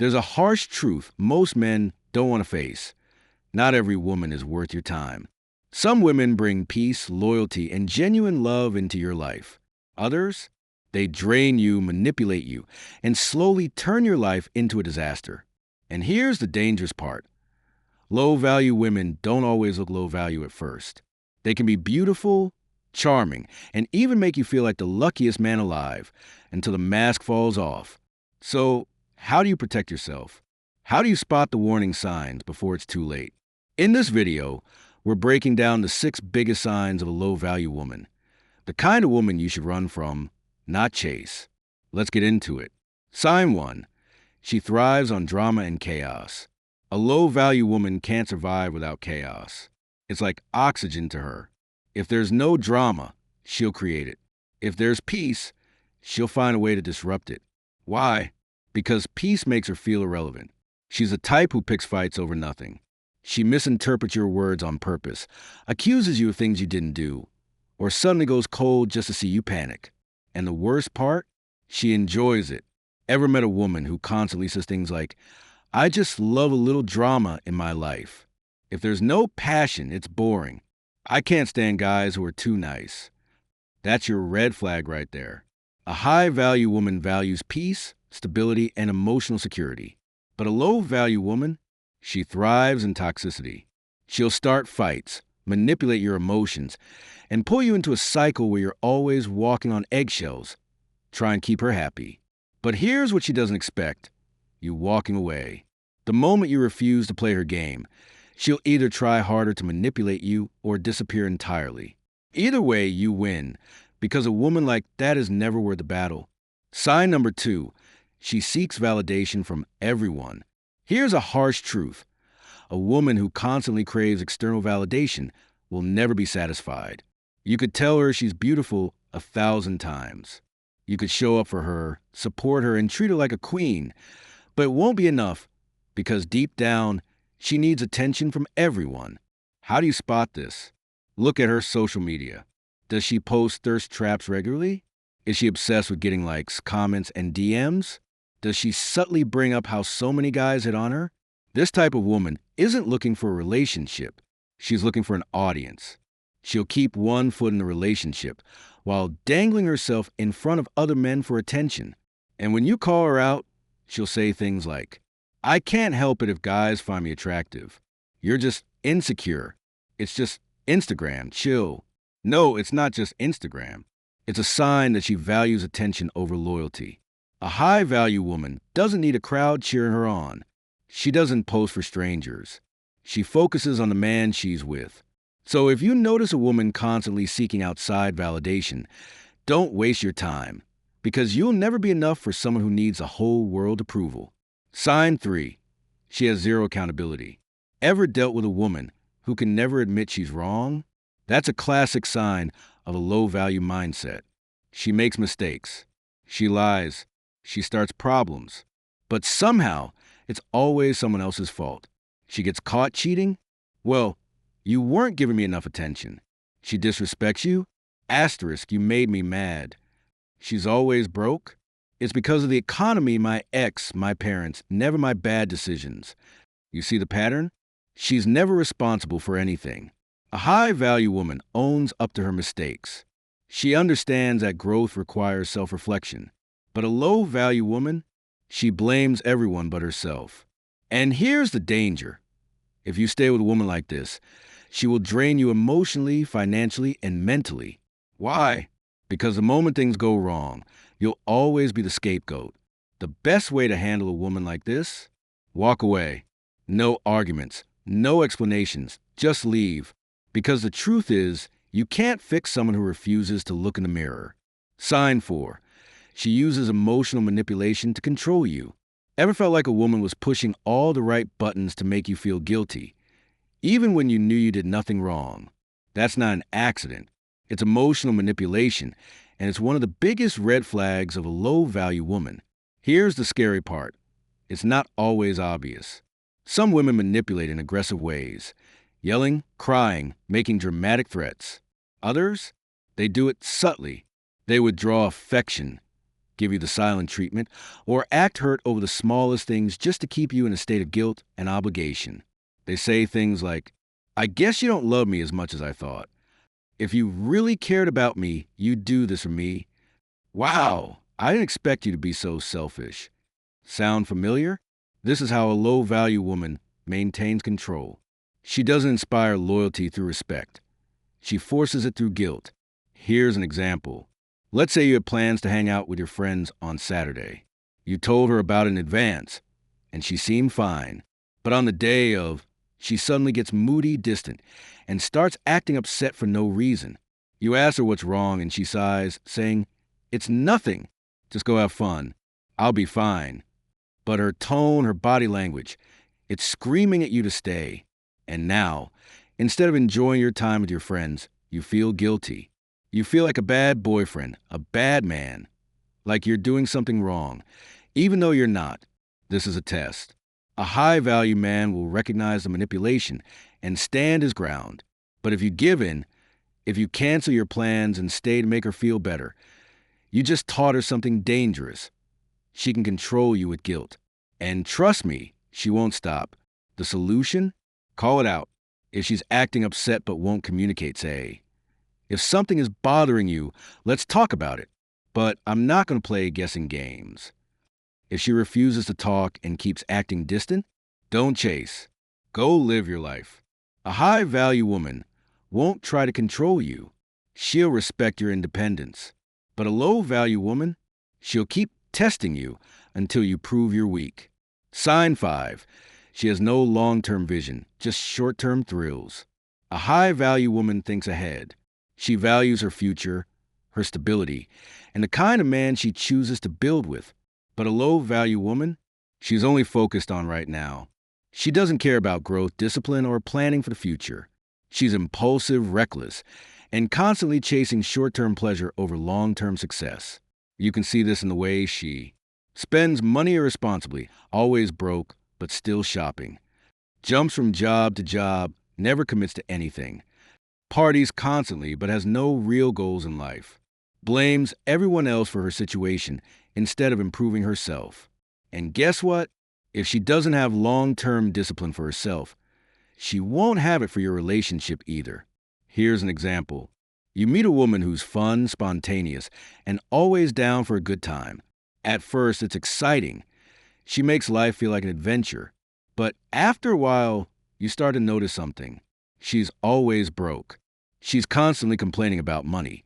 There's a harsh truth most men don't want to face. Not every woman is worth your time. Some women bring peace, loyalty, and genuine love into your life. Others, they drain you, manipulate you, and slowly turn your life into a disaster. And here's the dangerous part. Low-value women don't always look low value at first. They can be beautiful, charming, and even make you feel like the luckiest man alive until the mask falls off. So, how do you protect yourself? How do you spot the warning signs before it's too late? In this video, we're breaking down the 6 biggest signs of a low-value woman. The kind of woman you should run from, not chase. Let's get into it. Sign 1. She thrives on drama and chaos. A low-value woman can't survive without chaos. It's like oxygen to her. If there's no drama, she'll create it. If there's peace, she'll find a way to disrupt it. Why? Because peace makes her feel irrelevant. She's the type who picks fights over nothing. She misinterprets your words on purpose, accuses you of things you didn't do, or suddenly goes cold just to see you panic. And the worst part? She enjoys it. Ever met a woman who constantly says things like, "I just love a little drama in my life"? If there's no passion, it's boring. I can't stand guys who are too nice. That's your red flag right there. A high-value woman values peace, stability, and emotional security. But a low-value woman, she thrives in toxicity. She'll start fights, manipulate your emotions, and pull you into a cycle where you're always walking on eggshells. Try and keep her happy. But here's what she doesn't expect: you walking away. The moment you refuse to play her game, she'll either try harder to manipulate you or disappear entirely. Either way, you win, because a woman like that is never worth the battle. Sign number 2. She seeks validation from everyone. Here's a harsh truth. A woman who constantly craves external validation will never be satisfied. You could tell her she's beautiful 1,000 times. You could show up for her, support her, and treat her like a queen. But it won't be enough, because deep down, she needs attention from everyone. How do you spot this? Look at her social media. Does she post thirst traps regularly? Is she obsessed with getting likes, comments, and DMs? Does she subtly bring up how so many guys hit on her? This type of woman isn't looking for a relationship. She's looking for an audience. She'll keep one foot in the relationship while dangling herself in front of other men for attention. And when you call her out, she'll say things like, "I can't help it if guys find me attractive. You're just insecure. It's just Instagram, chill." No, it's not just Instagram. It's a sign that she values attention over loyalty. A high-value woman doesn't need a crowd cheering her on. She doesn't post for strangers. She focuses on the man she's with. So if you notice a woman constantly seeking outside validation, don't waste your time, because you'll never be enough for someone who needs a whole world approval. Sign 3. She has zero accountability. Ever dealt with a woman who can never admit she's wrong? That's a classic sign of a low-value mindset. She makes mistakes. She lies. She starts problems. But somehow, it's always someone else's fault. She gets caught cheating? Well, you weren't giving me enough attention. She disrespects you? Asterisk, you made me mad. She's always broke? It's because of the economy, my ex, my parents, never my bad decisions. You see the pattern? She's never responsible for anything. A high-value woman owns up to her mistakes. She understands that growth requires self-reflection. But a low-value woman, she blames everyone but herself. And here's the danger. If you stay with a woman like this, she will drain you emotionally, financially, and mentally. Why? Because the moment things go wrong, you'll always be the scapegoat. The best way to handle a woman like this? Walk away. No arguments, no explanations, just leave. Because the truth is, you can't fix someone who refuses to look in the mirror. Sign 4. She uses emotional manipulation to control you. Ever felt like a woman was pushing all the right buttons to make you feel guilty, even when you knew you did nothing wrong? That's not an accident. It's emotional manipulation, and it's one of the biggest red flags of a low-value woman. Here's the scary part. It's not always obvious. Some women manipulate in aggressive ways, yelling, crying, making dramatic threats. Others, they do it subtly. They withdraw affection, give you the silent treatment, or act hurt over the smallest things just to keep you in a state of guilt and obligation. They say things like, I guess you don't love me as much as I thought. If you really cared about me, you'd do this for me. Wow, I didn't expect you to be so selfish. Sound familiar? This is how a low-value woman maintains control. She doesn't inspire loyalty through respect. She forces it through guilt. Here's an example. Let's say you had plans to hang out with your friends on Saturday. You told her about it in advance, and she seemed fine. But on the day of, she suddenly gets moody, distant, and starts acting upset for no reason. You ask her what's wrong, and she sighs, saying, It's nothing. Just go have fun. I'll be fine. But her tone, her body language, it's screaming at you to stay. And now, instead of enjoying your time with your friends, you feel guilty. You feel like a bad boyfriend, a bad man, like you're doing something wrong, even though you're not. This is a test. A high-value man will recognize the manipulation and stand his ground. But if you give in, if you cancel your plans and stay to make her feel better, you just taught her something dangerous. She can control you with guilt. And trust me, she won't stop. The solution? Call it out. If she's acting upset but won't communicate, say, if something is bothering you, let's talk about it. But I'm not going to play guessing games. If she refuses to talk and keeps acting distant, don't chase. Go live your life. A high-value woman won't try to control you. She'll respect your independence. But a low-value woman, she'll keep testing you until you prove you're weak. Sign 5. She has no long-term vision, just short-term thrills. A high-value woman thinks ahead. She values her future, her stability, and the kind of man she chooses to build with. But a low-value woman, she's only focused on right now. She doesn't care about growth, discipline, or planning for the future. She's impulsive, reckless, and constantly chasing short-term pleasure over long-term success. You can see this in the way she spends money irresponsibly, always broke, but still shopping. Jumps from job to job, never commits to anything. Parties constantly, but has no real goals in life. Blames everyone else for her situation instead of improving herself. And guess what? If she doesn't have long-term discipline for herself, she won't have it for your relationship either. Here's an example. You meet a woman who's fun, spontaneous, and always down for a good time. At first, it's exciting. She makes life feel like an adventure. But after a while, you start to notice something. She's always broke. She's constantly complaining about money,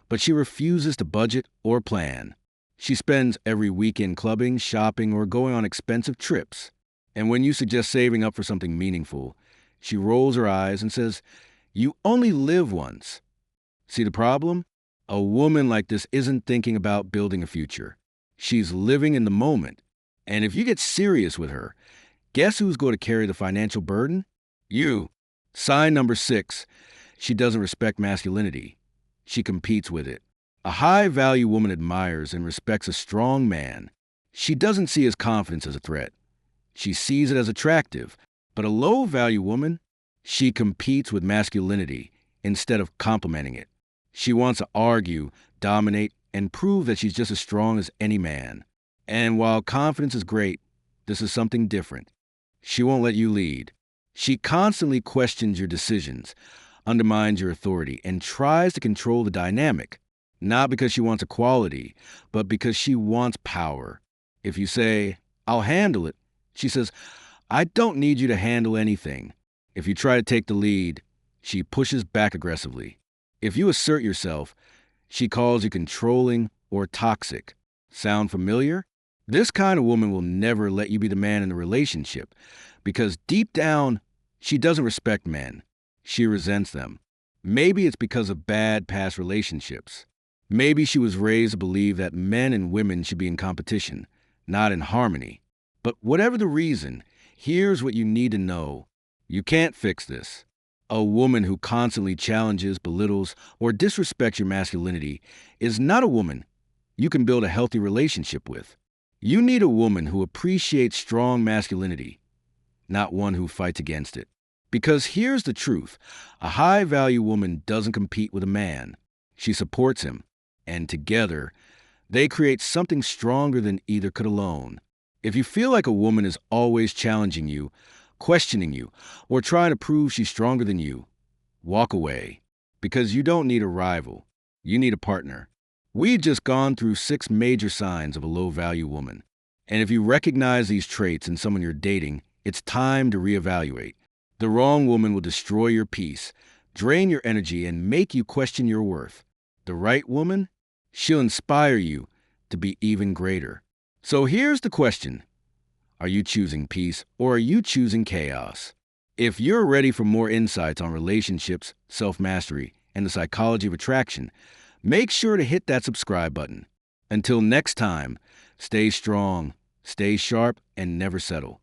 but she refuses to budget or plan. She spends every weekend clubbing, shopping, or going on expensive trips. And when you suggest saving up for something meaningful, she rolls her eyes and says, "You only live once." See the problem? A woman like this isn't thinking about building a future. She's living in the moment. And if you get serious with her, guess who's going to carry the financial burden? You. Sign number 6. She doesn't respect masculinity. She competes with it. A high-value woman admires and respects a strong man. She doesn't see his confidence as a threat. She sees it as attractive. But a low-value woman, she competes with masculinity instead of complimenting it. She wants to argue, dominate, and prove that she's just as strong as any man. And while confidence is great, this is something different. She won't let you lead. She constantly questions your decisions, undermines your authority, and tries to control the dynamic. Not because she wants equality, but because she wants power. If you say, "I'll handle it," she says, "I don't need you to handle anything." If you try to take the lead, she pushes back aggressively. If you assert yourself, she calls you controlling or toxic. Sound familiar? This kind of woman will never let you be the man in the relationship because deep down, she doesn't respect men. She resents them. Maybe it's because of bad past relationships. Maybe she was raised to believe that men and women should be in competition, not in harmony. But whatever the reason, here's what you need to know. You can't fix this. A woman who constantly challenges, belittles, or disrespects your masculinity is not a woman you can build a healthy relationship with. You need a woman who appreciates strong masculinity, not one who fights against it. Because here's the truth. A high-value woman doesn't compete with a man. She supports him. And together, They create something stronger than either could alone. If you feel like a woman is always challenging you, questioning you, or trying to prove she's stronger than you, walk away. Because you don't need a rival. You need a partner. We've just gone through 6 major signs of a low-value woman. And if you recognize these traits in someone you're dating, it's time to reevaluate. The wrong woman will destroy your peace, drain your energy, and make you question your worth. The right woman? She'll inspire you to be even greater. So here's the question. Are you choosing peace or are you choosing chaos? If you're ready for more insights on relationships, self-mastery, and the psychology of attraction, make sure to hit that subscribe button. Until next time, stay strong, stay sharp, and never settle.